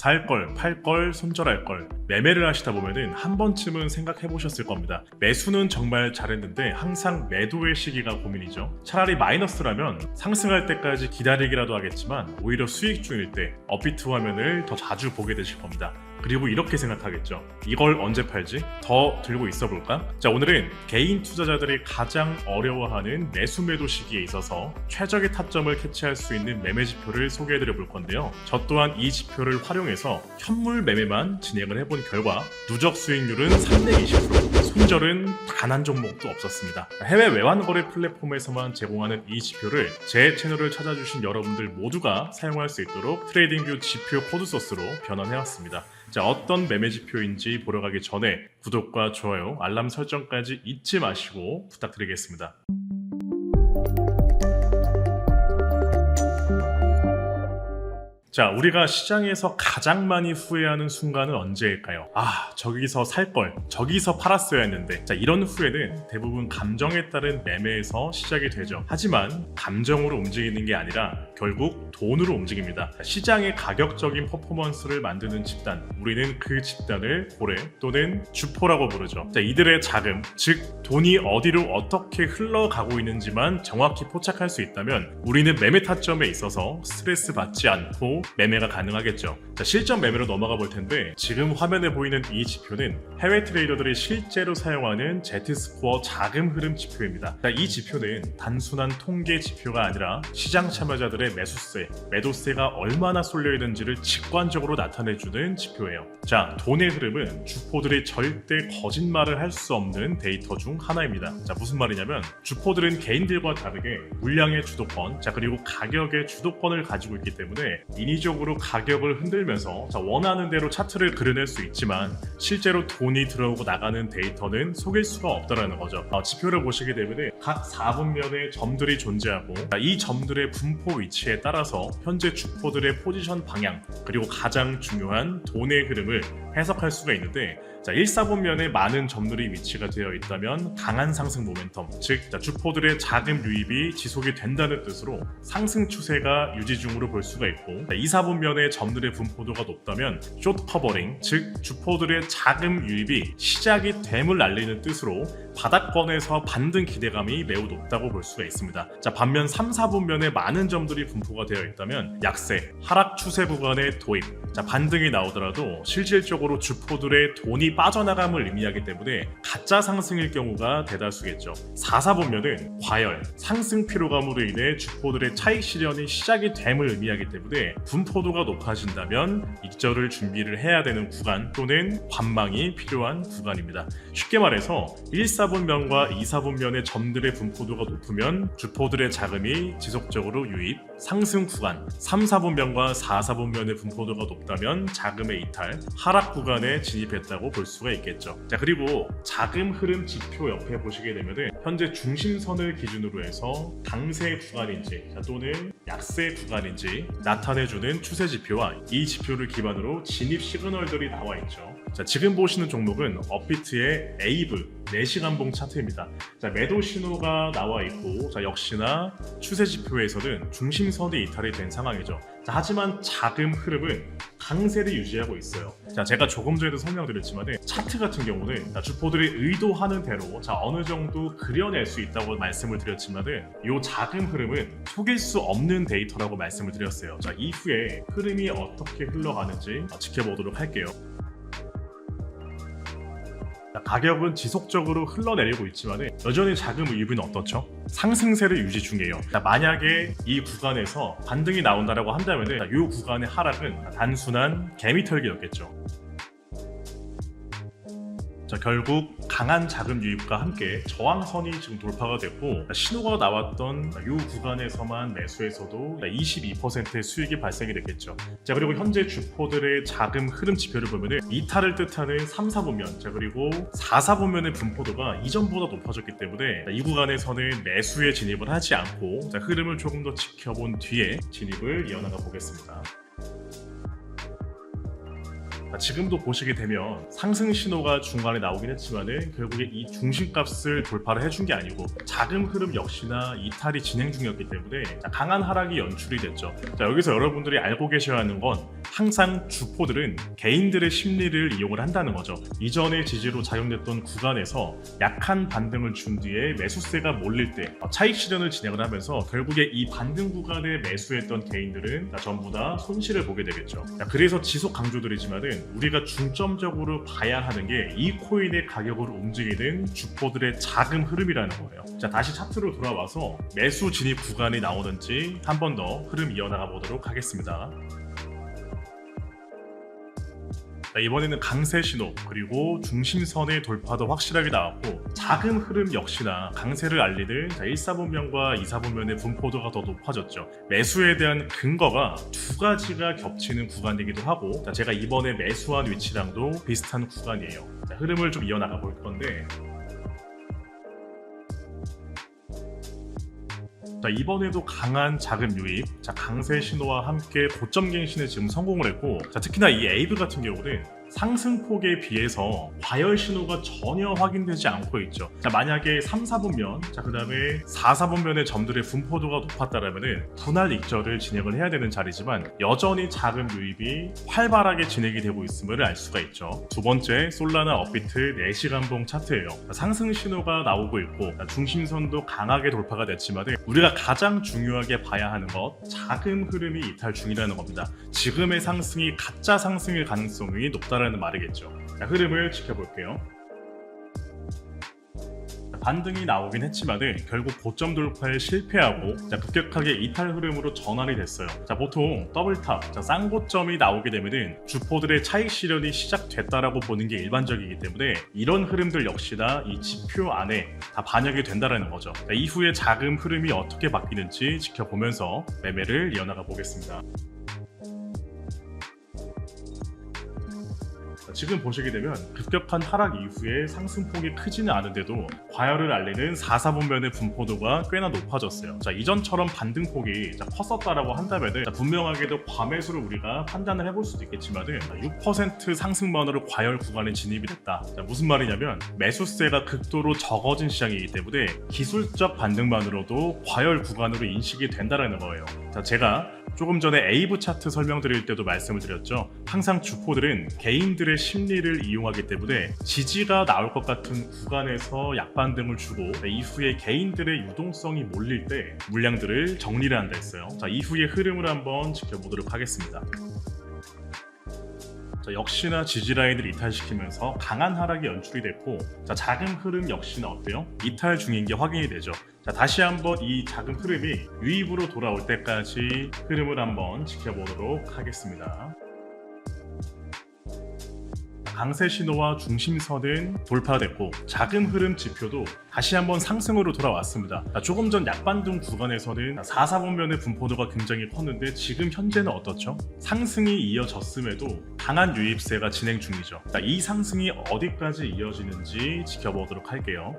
살 걸, 팔 걸, 손절할 걸. 매매를 하시다 보면은 한 번쯤은 생각해 보셨을 겁니다. 매수는 정말 잘했는데 항상 매도의 시기가 고민이죠. 차라리 마이너스라면 상승할 때까지 기다리기라도 하겠지만 오히려 수익 중일 때 업비트 화면을 더 자주 보게 되실 겁니다. 그리고 이렇게 생각하겠죠. 이걸 언제 팔지? 더 들고 있어 볼까? 자, 오늘은 개인 투자자들이 가장 어려워하는 매수 매도 시기에 있어서 최적의 타점을 캐치할 수 있는 매매 지표를 소개해 드려 볼 건데요. 저 또한 이 지표를 활용해서 현물 매매만 진행을 해본 결과 누적 수익률은 320%, 손절은 단 한 종목도 없었습니다. 해외 외환 거래 플랫폼에서만 제공하는 이 지표를 제 채널을 찾아주신 여러분들 모두가 사용할 수 있도록 트레이딩뷰 지표 코드 소스로 변환해왔습니다. 자, 어떤 매매 지표인지 보러 가기 전에 구독과 좋아요, 알람 설정까지 잊지 마시고 부탁드리겠습니다. 자, 우리가 시장에서 가장 많이 후회하는 순간은 언제일까요? 저기서 살 걸, 저기서 팔았어야 했는데. 자, 이런 후회는 대부분 감정에 따른 매매에서 시작이 되죠. 하지만 감정으로 움직이는 게 아니라 결국 돈으로 움직입니다. 시장의 가격적인 퍼포먼스를 만드는 집단, 우리는 그 집단을 고래 또는 주포라고 부르죠. 자, 이들의 자금, 즉 돈이 어디로 어떻게 흘러가고 있는지만 정확히 포착할 수 있다면 우리는 매매 타점에 있어서 스트레스 받지 않고 매매가 가능하겠죠. 자, 실전 매매로 넘어가 볼 텐데 지금 화면에 보이는 이 지표는 해외 트레이더들이 실제로 사용하는 Z스코어 자금 흐름 지표입니다. 자, 이 지표는 단순한 통계 지표가 아니라 시장 참여자들의 매수세, 매도세가 얼마나 쏠려 있는지를 직관적으로 나타내주는 지표예요. 자, 돈의 흐름은 주포들이 절대 거짓말을 할 수 없는 데이터 중 하나입니다. 자, 무슨 말이냐면 주포들은 개인들과 다르게 물량의 주도권, 자, 그리고 가격의 주도권을 가지고 있기 때문에 인위적으로 가격을 흔들면서 원하는 대로 차트를 그려낼 수 있지만 실제로 돈이 들어오고 나가는 데이터는 속일 수가 없다는 거죠. 지표를 보시게 되면 각 4분면의 점들이 존재하고 이 점들의 분포 위치에 따라서 현재 주포들의 포지션 방향 그리고 가장 중요한 돈의 흐름을 해석할 수가 있는데, 자, 1, 4분면에 많은 점들이 위치가 되어 있다면 강한 상승 모멘텀, 즉 주포들의 자금 유입이 지속이 된다는 뜻으로 상승 추세가 유지 중으로 볼 수가 있고, 2, 4분면에 점들의 분포도가 높다면 숏 커버링, 즉 주포들의 자금 유입이 시작이 됨을 알리는 뜻으로 바닥권에서 반등 기대감이 매우 높다고 볼 수가 있습니다. 자, 반면 3, 4분면에 많은 점들이 분포가 되어 있다면 약세, 하락 추세 구간의 도입, 자, 반등이 나오더라도 실질적으로 주포들의 돈이 빠져나감을 의미하기 때문에 가짜 상승일 경우가 대다수겠죠. 4, 4분면은 과열, 상승 피로감으로 인해 주포들의 차익 실현이 시작이 됨을 의미하기 때문에 분포도가 높아진다면 익절을 준비를 해야 되는 구간 또는 관망이 필요한 구간입니다. 쉽게 말해서 1, 4분면과 2, 4분면의 점들의 분포도가 높으면 주포들의 자금이 지속적으로 유입, 상승 구간, 3, 4분면과 4, 4분면의 분포도가 높다면 자금의 이탈, 하락 구간에 진입했다고 볼 수가 있겠죠. 자, 그리고 자금 흐름 지표 옆에 보시게 되면 현재 중심선을 기준으로 해서 강세 구간인지 또는 약세 구간인지 나타내주는 추세 지표와 이 지표를 기반으로 진입 시그널들이 나와 있죠. 자, 지금 보시는 종목은 업비트의 에이브 4시간 봉 차트입니다. 자, 매도 신호가 나와 있고, 자, 역시나 추세 지표에서는 중심선이 이탈이 된 상황이죠. 자, 하지만 자금 흐름은 강세를 유지하고 있어요. 자, 제가 조금 전에도 설명드렸지만 차트 같은 경우는 주포들이 의도하는 대로 어느 정도 그려낼 수 있다고 말씀을 드렸지만 이 자금 흐름은 속일 수 없는 데이터라고 말씀을 드렸어요. 자, 이후에 흐름이 어떻게 흘러가는지 지켜보도록 할게요. 가격은 지속적으로 흘러내리고 있지만 여전히 자금 유입은 어떻죠? 상승세를 유지 중이에요. 만약에 이 구간에서 반등이 나온다고 한다면 이 구간의 하락은 단순한 개미털기였겠죠. 자, 결국 강한 자금 유입과 함께 저항선이 지금 돌파가 됐고 신호가 나왔던 이 구간에서만 매수에서도 22%의 수익이 발생이 됐겠죠. 자, 그리고 현재 주포들의 자금 흐름 지표를 보면 이탈을 뜻하는 3, 4분면, 자, 그리고 4, 4분면의 분포도가 이전보다 높아졌기 때문에 이 구간에서는 매수에 진입을 하지 않고 흐름을 조금 더 지켜본 뒤에 진입을 이어나가 보겠습니다. 지금도 보시게 되면 상승 신호가 중간에 나오긴 했지만은 결국에 이 중심값을 돌파를 해준 게 아니고 자금 흐름 역시나 이탈이 진행 중이었기 때문에 강한 하락이 연출이 됐죠. 자, 여기서 여러분들이 알고 계셔야 하는 건 항상 주포들은 개인들의 심리를 이용을 한다는 거죠. 이전에 지지로 작용됐던 구간에서 약한 반등을 준 뒤에 매수세가 몰릴 때 차익 실현을 진행을 하면서 결국에 이 반등 구간에 매수했던 개인들은 전부 다 손실을 보게 되겠죠. 그래서 지속 강조드리지만은 우리가 중점적으로 봐야 하는 게 이 코인의 가격을 움직이는 주포들의 자금 흐름이라는 거예요. 자, 다시 차트로 돌아와서 매수 진입 구간이 나오는지 한 번 더 흐름 이어나가 보도록 하겠습니다. 자, 이번에는 강세 신호 그리고 중심선의 돌파도 확실하게 나왔고 자금 흐름 역시나 강세를 알리는 1사분면과 2사분면의 분포도가 더 높아졌죠. 매수에 대한 근거가 두 가지가 겹치는 구간이기도 하고 제가 이번에 매수한 위치랑도 비슷한 구간이에요. 자, 흐름을 좀 이어나가 볼 건데 자, 이번에도 강한 자금 유입, 자, 강세 신호와 함께 고점 갱신에 지금 성공을 했고, 자, 특히나 이 에이브 같은 경우는 상승폭에 비해서 과열 신호가 전혀 확인되지 않고 있죠. 자, 만약에 3, 4분면, 자, 그 다음에 4, 4분면의 점들의 분포도가 높았다라면은 분할 익절을 진행을 해야 되는 자리지만 여전히 자금 유입이 활발하게 진행이 되고 있음을 알 수가 있죠. 두 번째, 솔라나 업비트 4시간봉 차트예요. 자, 상승 신호가 나오고 있고 자, 중심선도 강하게 돌파가 됐지만 우리가 가장 중요하게 봐야 하는 것, 자금 흐름이 이탈 중이라는 겁니다. 지금의 상승이 가짜 상승일 가능성이 높다라는 말이겠죠. 자, 흐름을 지켜볼게요. 반등이 나오긴 했지만은 결국 고점 돌파에 실패하고 급격하게 이탈 흐름으로 전환이 됐어요. 자, 보통 더블탑, 쌍고점이 나오게 되면은 주포들의 차익 실현이 시작됐다라고 보는 게 일반적이기 때문에 이런 흐름들 역시나 이 지표 안에 다 반영이 된다라는 거죠. 자, 이후에 자금 흐름이 어떻게 바뀌는지 지켜보면서 매매를 이어나가 보겠습니다. 지금 보시게 되면 급격한 하락 이후에 상승폭이 크지는 않은데도 과열을 알리는 4, 4분면의 분포도가 꽤나 높아졌어요. 자, 이전처럼 반등폭이 컸었다라고 한다면 분명하게도 과매수를 우리가 판단을 해볼 수도 있겠지만 6% 상승만으로 과열 구간에 진입이 됐다. 자, 무슨 말이냐면 매수세가 극도로 적어진 시장이기 때문에 기술적 반등만으로도 과열 구간으로 인식이 된다는 거예요. 자, 제가 조금 전에 에이브 차트 설명드릴 때도 말씀을 드렸죠. 항상 주포들은 개인들의 심리를 이용하기 때문에 지지가 나올 것 같은 구간에서 약반등을 주고 이후에 개인들의 유동성이 몰릴 때 물량들을 정리를 한다 했어요. 자, 이후의 흐름을 한번 지켜보도록 하겠습니다. 자, 역시나 지지라인을 이탈시키면서 강한 하락이 연출이 됐고 자, 자금 흐름 역시나 어때요? 이탈 중인 게 확인이 되죠. 자, 다시 한번 이 자금 흐름이 유입으로 돌아올 때까지 흐름을 한번 지켜보도록 하겠습니다. 강세 신호와 중심선은 돌파됐고 자금 흐름 지표도 다시 한번 상승으로 돌아왔습니다. 조금 전 약반등 구간에서는 4, 4분면의 분포도가 굉장히 컸는데 지금 현재는 어떻죠? 상승이 이어졌음에도 강한 유입세가 진행 중이죠. 이 상승이 어디까지 이어지는지 지켜보도록 할게요.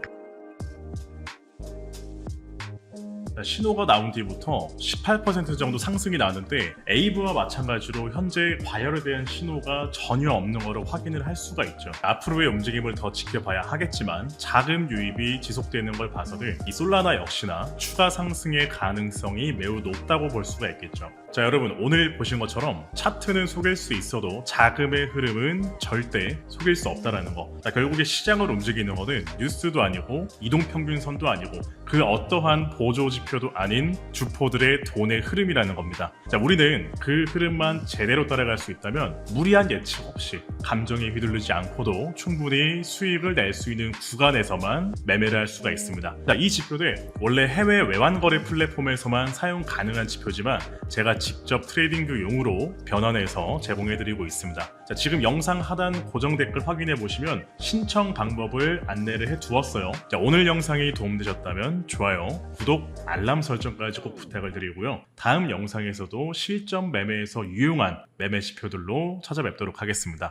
신호가 나온 뒤부터 18% 정도 상승이 나는데 에이브와 마찬가지로 현재 과열에 대한 신호가 전혀 없는 거로 확인을 할 수가 있죠. 앞으로의 움직임을 더 지켜봐야 하겠지만 자금 유입이 지속되는 걸 봐서는 이 솔라나 역시나 추가 상승의 가능성이 매우 높다고 볼 수가 있겠죠. 자, 여러분 오늘 보신 것처럼 차트는 속일 수 있어도 자금의 흐름은 절대 속일 수 없다라는 거. 자, 결국에 시장을 움직이는 거는 뉴스도 아니고 이동평균선도 아니고 그 어떠한 보조 지표도 아닌 주포들의 돈의 흐름이라는 겁니다. 자, 우리는 그 흐름만 제대로 따라갈 수 있다면 무리한 예측 없이 감정에 휘둘리지 않고도 충분히 수익을 낼 수 있는 구간에서만 매매를 할 수가 있습니다. 자, 이 지표들 원래 해외 외환거래 플랫폼에서만 사용 가능한 지표지만 제가 직접 트레이딩용으로 변환해서 제공해드리고 있습니다. 자, 지금 영상 하단 고정 댓글 확인해 보시면 신청 방법을 안내를 해두었어요. 자, 오늘 영상이 도움되셨다면 좋아요, 구독, 알람 설정까지 꼭 부탁을 드리고요. 다음 영상에서도 실전 매매에서 유용한 매매 지표들로 찾아뵙도록 하겠습니다.